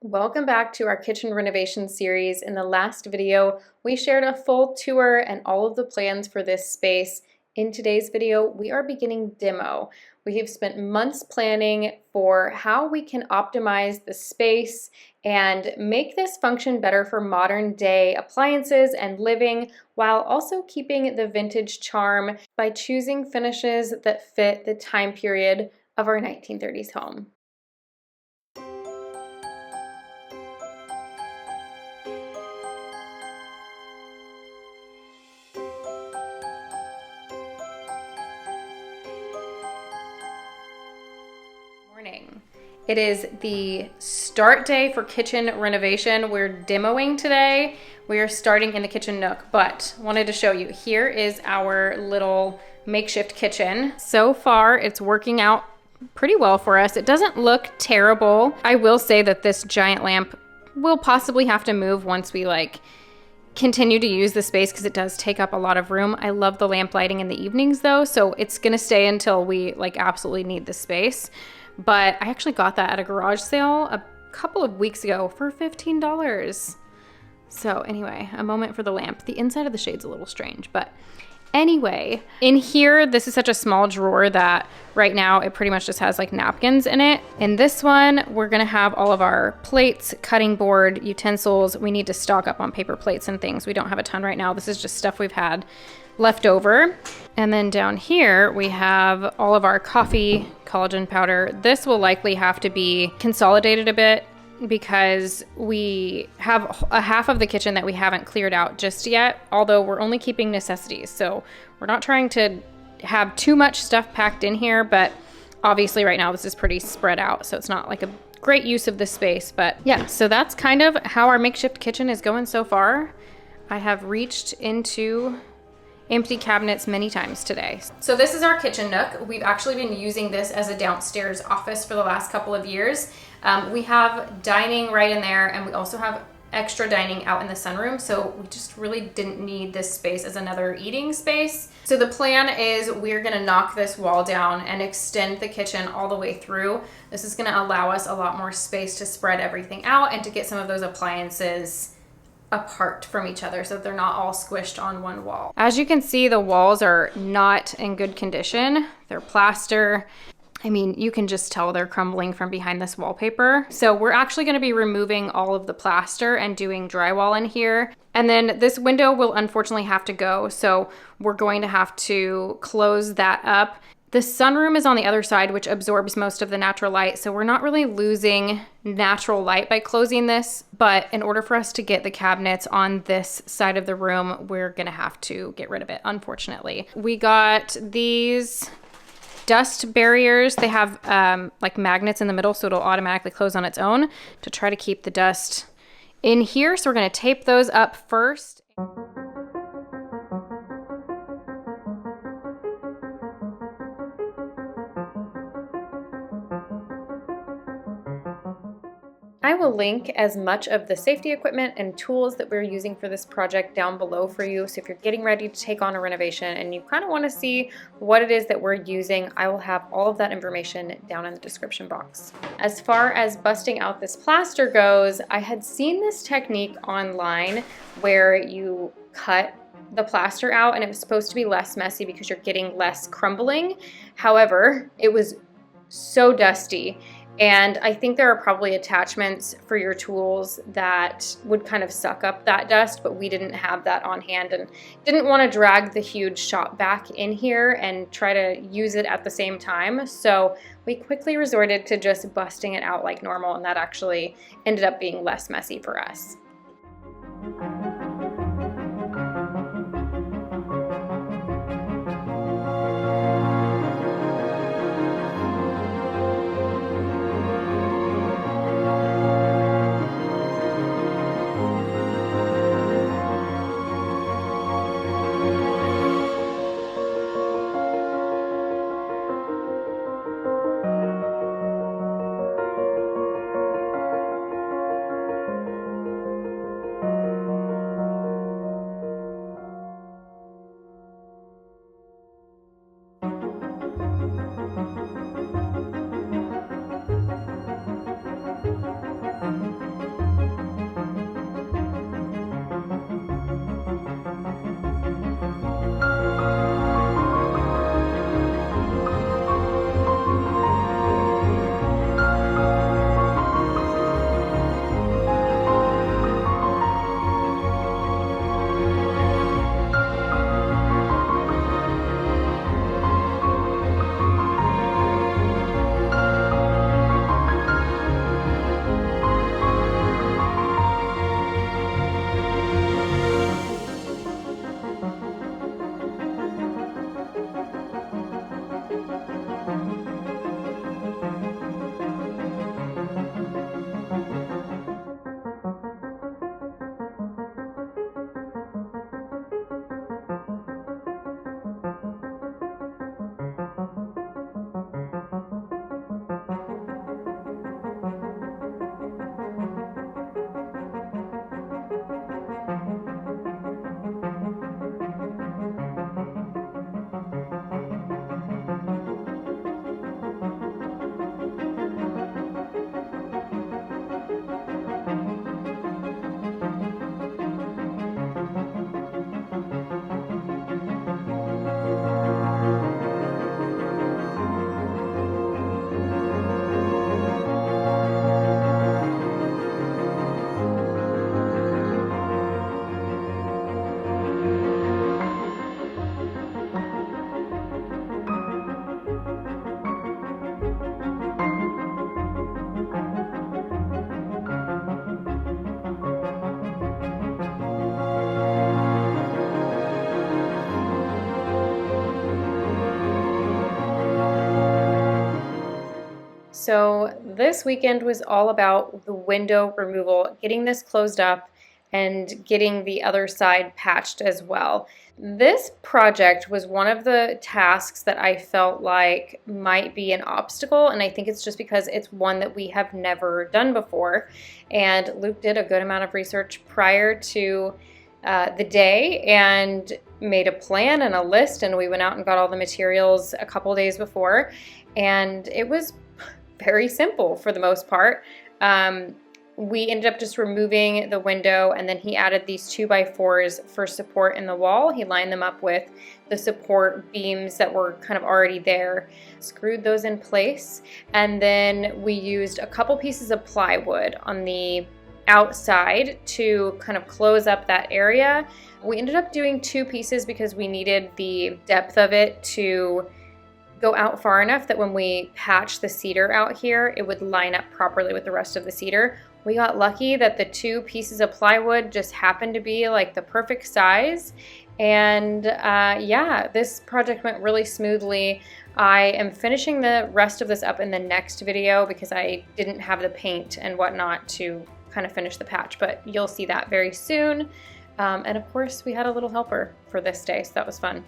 Welcome back to our kitchen renovation series. In the last video, we shared a full tour and all of the plans for this space. In today's video, we are beginning demo. We have spent months planning for how we can optimize the space and make this function better for modern day appliances and living, while also keeping the vintage charm by choosing finishes that fit the time period of our 1930s home. It is the start day for kitchen renovation. We're demoing today. We are starting in the kitchen nook, but wanted to show you, here is our little makeshift kitchen. So far, it's working out pretty well for us. It doesn't look terrible. I will say that this giant lamp will possibly have to move once we continue to use the space, because it does take up a lot of room. I love the lamp lighting in the evenings though, so it's gonna stay until we absolutely need the space. But I actually got that at a garage sale a couple of weeks ago for $15. So anyway, a moment for the lamp. The inside of the shade's a little strange, but anyway, in here, this is such a small drawer that right now it pretty much just has napkins in it. In this one, we're gonna have all of our plates, cutting board, utensils. We need to stock up on paper plates and things. We don't have a ton right now. This is just stuff we've had left over. And then down here, we have all of our coffee collagen powder. This will likely have to be consolidated a bit because we have a half of the kitchen that we haven't cleared out just yet, although we're only keeping necessities. So we're not trying to have too much stuff packed in here, but obviously right now this is pretty spread out, so it's not a great use of the space. But yeah, so that's kind of how our makeshift kitchen is going so far. I have reached into empty cabinets many times today. So this is our kitchen nook. We've actually been using this as a downstairs office for the last couple of years. We have dining right in there, and we also have extra dining out in the sunroom, so we just really didn't need this space as another eating space. So the plan is we're gonna knock this wall down and extend the kitchen all the way through. This is gonna allow us a lot more space to spread everything out and to get some of those appliances apart from each other so that they're not all squished on one wall. As you can see, the walls are not in good condition. They're plaster. I mean, you can just tell they're crumbling from behind this wallpaper. So we're actually going to be removing all of the plaster and doing drywall in here. And then this window will unfortunately have to go. So we're going to have to close that up. The sunroom is on the other side, which absorbs most of the natural light. So we're not really losing natural light by closing this. But in order for us to get the cabinets on this side of the room, we're gonna have to get rid of it, unfortunately. We got these dust barriers. They have magnets in the middle, so it'll automatically close on its own to try to keep the dust in here. So we're gonna tape those up first. I will link as much of the safety equipment and tools that we're using for this project down below for you. So if you're getting ready to take on a renovation and you kind of want to see what it is that we're using, I will have all of that information down in the description box. As far as busting out this plaster goes, I had seen this technique online where you cut the plaster out and it was supposed to be less messy because you're getting less crumbling. However, it was so dusty. And I think there are probably attachments for your tools that would kind of suck up that dust, but we didn't have that on hand and didn't want to drag the huge shop back in here and try to use it at the same time. So we quickly resorted to just busting it out like normal, and that actually ended up being less messy for us. So this weekend was all about the window removal, getting this closed up and getting the other side patched as well. This project was one of the tasks that I felt like might be an obstacle, and I think it's just because it's one that we have never done before. And Luke did a good amount of research prior to the day and made a plan and a list, and we went out and got all the materials a couple days before, and it was very simple for the most part. We ended up just removing the window, and then he added these 2x4s for support in the wall. He lined them up with the support beams that were kind of already there, screwed those in place, and then we used a couple pieces of plywood on the outside to kind of close up that area. We ended up doing 2 pieces because we needed the depth of it to go out far enough that when we patch the cedar out here, it would line up properly with the rest of the cedar. We got lucky that the 2 pieces of plywood just happened to be like the perfect size. And yeah, this project went really smoothly. I am finishing the rest of this up in the next video because I didn't have the paint and whatnot to kind of finish the patch, but you'll see that very soon. And of course, we had a little helper for this day, so that was fun.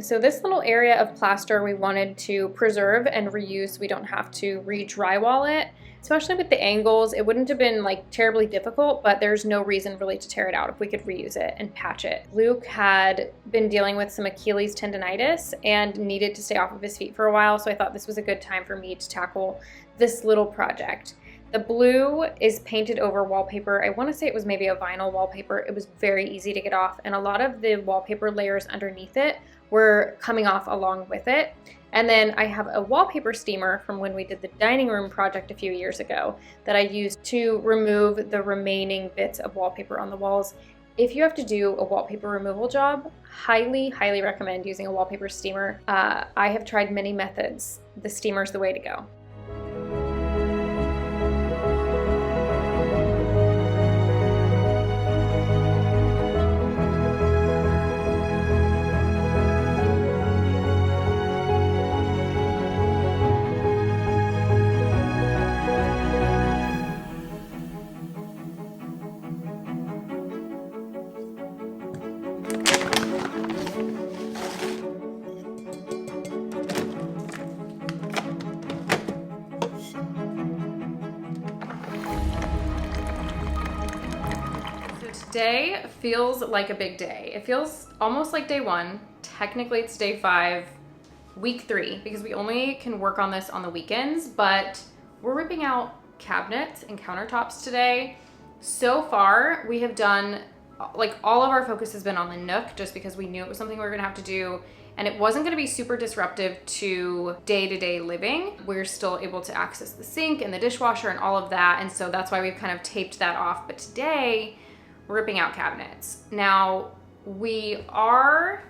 So this little area of plaster we wanted to preserve and reuse so we don't have to re-drywall it, especially with the angles. It wouldn't have been like terribly difficult, but there's no reason really to tear it out if we could reuse it and patch it. Luke had been dealing with some Achilles tendonitis and needed to stay off of his feet for a while, so I thought this was a good time for me to tackle this little project. The blue is painted over wallpaper. I want to say it was maybe a vinyl wallpaper. It was very easy to get off, and a lot of the wallpaper layers underneath it were coming off along with it. And then I have a wallpaper steamer from when we did the dining room project a few years ago that I used to remove the remaining bits of wallpaper on the walls. If you have to do a wallpaper removal job, highly, highly recommend using a wallpaper steamer. I have tried many methods. The steamer's the way to go. Today feels like a big day. It feels almost like day 1. Technically it's day 5, week 3, because we only can work on this on the weekends, but we're ripping out cabinets and countertops today. So far, we have done, like, all of our focus has been on the nook just because we knew it was something we were gonna have to do, and it wasn't gonna be super disruptive to day-to-day living. We're still able to access the sink and the dishwasher and all of that, and so that's why we've kind of taped that off. But today, ripping out cabinets. Now, we are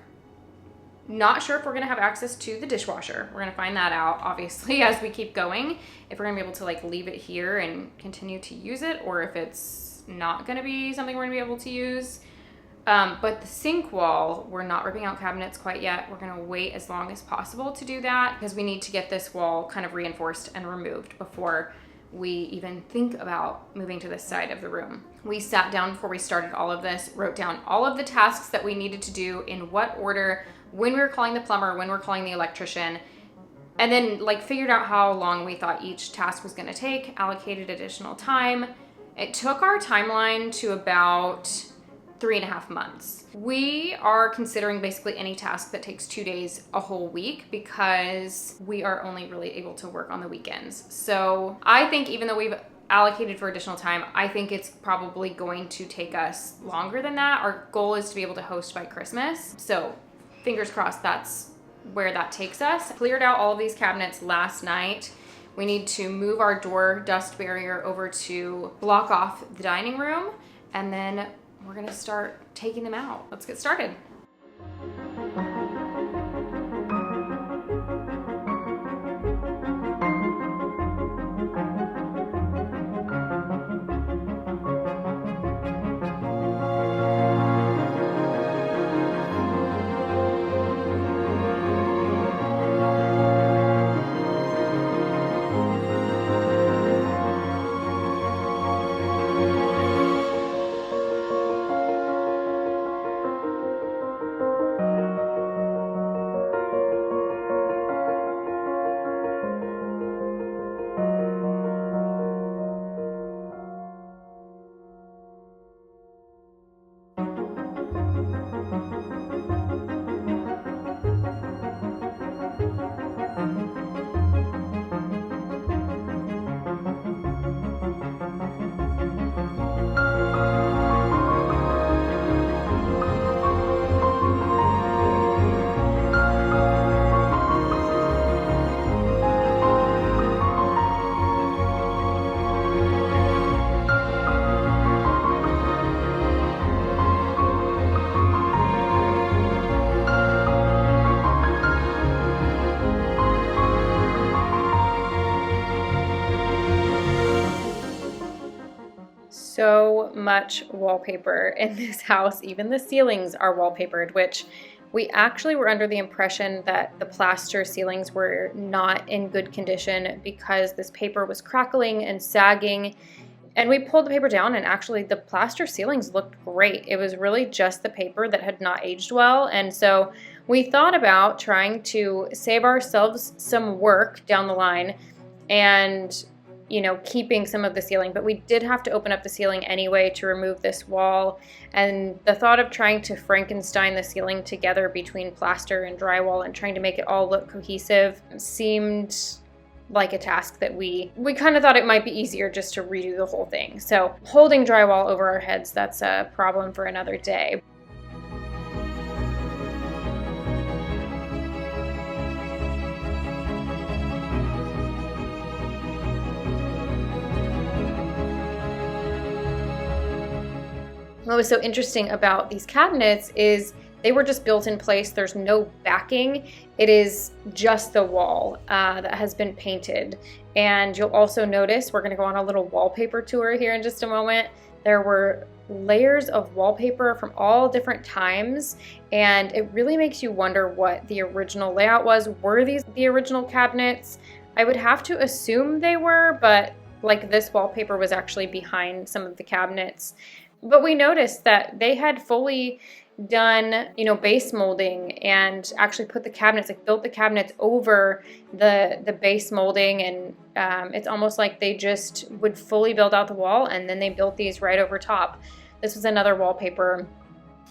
not sure if we're gonna have access to the dishwasher. We're gonna find that out, obviously, as we keep going, if we're gonna be able to like leave it here and continue to use it, or if it's not gonna be something we're gonna be able to use. But the sink wall, we're not ripping out cabinets quite yet. We're gonna wait as long as possible to do that because we need to get this wall kind of reinforced and removed before we even think about moving to this side of the room. We sat down before we started all of this, wrote down all of the tasks that we needed to do, in what order, when we were calling the plumber, when we were calling the electrician, and then like figured out how long we thought each task was gonna take, allocated additional time. It took our timeline to about 3.5 months. We are considering basically any task that takes 2 days a whole week because we are only really able to work on the weekends. So I think even though we've allocated for additional time, I think it's probably going to take us longer than that. Our goal is to be able to host by Christmas. So fingers crossed that's where that takes us. Cleared out all of these cabinets last night. We need to move our door dust barrier over to block off the dining room, and then we're gonna start taking them out. Let's get started. So much wallpaper in this house. Even the ceilings are wallpapered, which we actually were under the impression that the plaster ceilings were not in good condition because this paper was crackling and sagging. And we pulled the paper down and actually the plaster ceilings looked great. It was really just the paper that had not aged well. And so we thought about trying to save ourselves some work down the line and keeping some of the ceiling, but we did have to open up the ceiling anyway to remove this wall. And the thought of trying to Frankenstein the ceiling together between plaster and drywall and trying to make it all look cohesive seemed like a task that we kind of thought it might be easier just to redo the whole thing. So holding drywall over our heads, that's a problem for another day. What was so interesting about these cabinets is they were just built in place. There's no backing. It is just the wall that has been painted. And you'll also notice, we're gonna go on a little wallpaper tour here in just a moment. There were layers of wallpaper from all different times, and it really makes you wonder what the original layout was. Were these the original cabinets? I would have to assume they were, but like this wallpaper was actually behind some of the cabinets. But we noticed that they had fully done, base molding and actually put the cabinets, like built the cabinets over the base molding. And it's almost like they just would fully build out the wall and then they built these right over top. This was another wallpaper.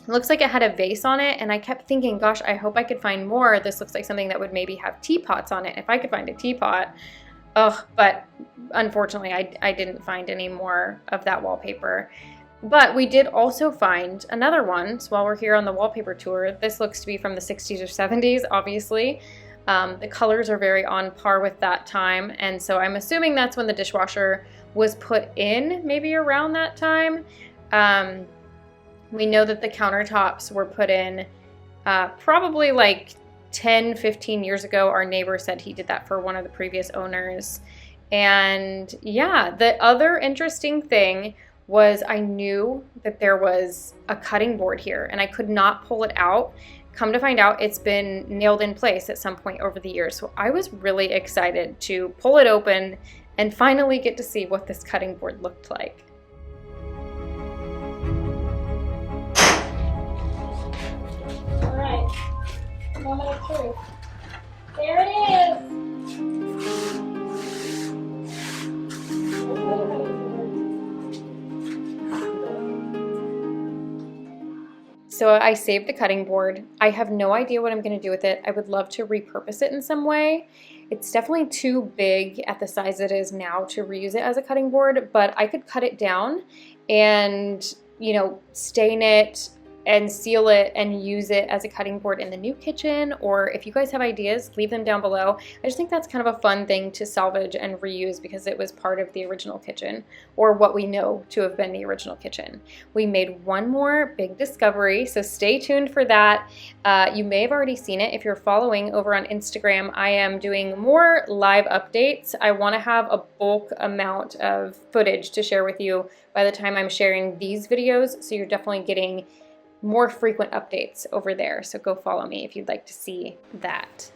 It looks like it had a vase on it, and I kept thinking, gosh, I hope I could find more. This looks like something that would maybe have teapots on it. If I could find a teapot. But unfortunately, I didn't find any more of that wallpaper. But we did also find another one. So while we're here on the wallpaper tour, this looks to be from the 60s or 70s, obviously. The colors are very on par with that time. And so I'm assuming that's when the dishwasher was put in, maybe around that time. We know that the countertops were put in probably like 10, 15 years ago. Our neighbor said he did that for one of the previous owners. And yeah, the other interesting thing was I knew that there was a cutting board here and I could not pull it out. Come to find out, it's been nailed in place at some point over the years. So I was really excited to pull it open and finally get to see what this cutting board looked like. All right, moment of truth. There it is. So I saved the cutting board. I have no idea what I'm going to do with it. I would love to repurpose it in some way. It's definitely too big at the size it is now to reuse it as a cutting board, but I could cut it down and, you know, stain it and seal it and use it as a cutting board in the new kitchen. Or if you guys have ideas, leave them down below. I just think that's kind of a fun thing to salvage and reuse because it was part of the original kitchen, or what we know to have been the original kitchen. We made one more big discovery, so stay tuned for that. You may have already seen it if you're following over on Instagram. I am doing more live updates. I want to have a bulk amount of footage to share with you by the time I'm sharing these videos, so you're definitely getting more frequent updates over there. So go follow me if you'd like to see that.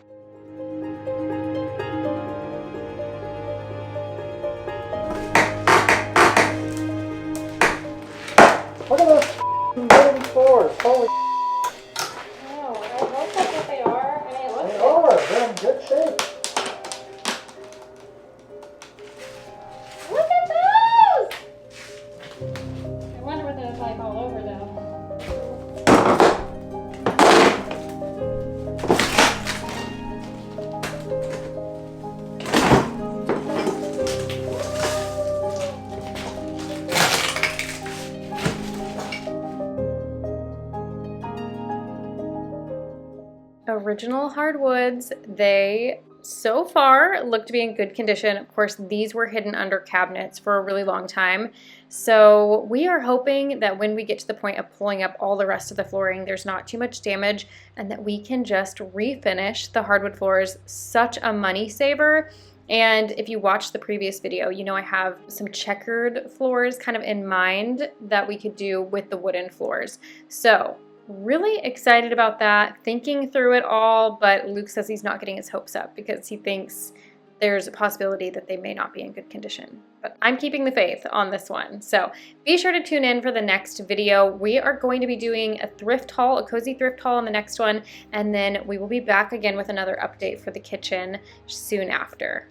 Look at those wooden floors. Holy Oh, I hope that's what they are. I mean, it looks they good. are. They're in good shape. Look at those! I wonder what they look like all over though. Original hardwoods, they so far look to be in good condition. Of course, these were hidden under cabinets for a really long time. So we are hoping that when we get to the point of pulling up all the rest of the flooring, there's not too much damage and that we can just refinish the hardwood floors. Such a money saver. And if you watched the previous video, you know I have some checkered floors kind of in mind that we could do with the wooden floors. So really excited about that, thinking through it all, but Luke says he's not getting his hopes up because he thinks there's a possibility that they may not be in good condition. But I'm keeping the faith on this one. So be sure to tune in for the next video. We are going to be doing a thrift haul, a cozy thrift haul in the next one, and then we will be back again with another update for the kitchen soon after.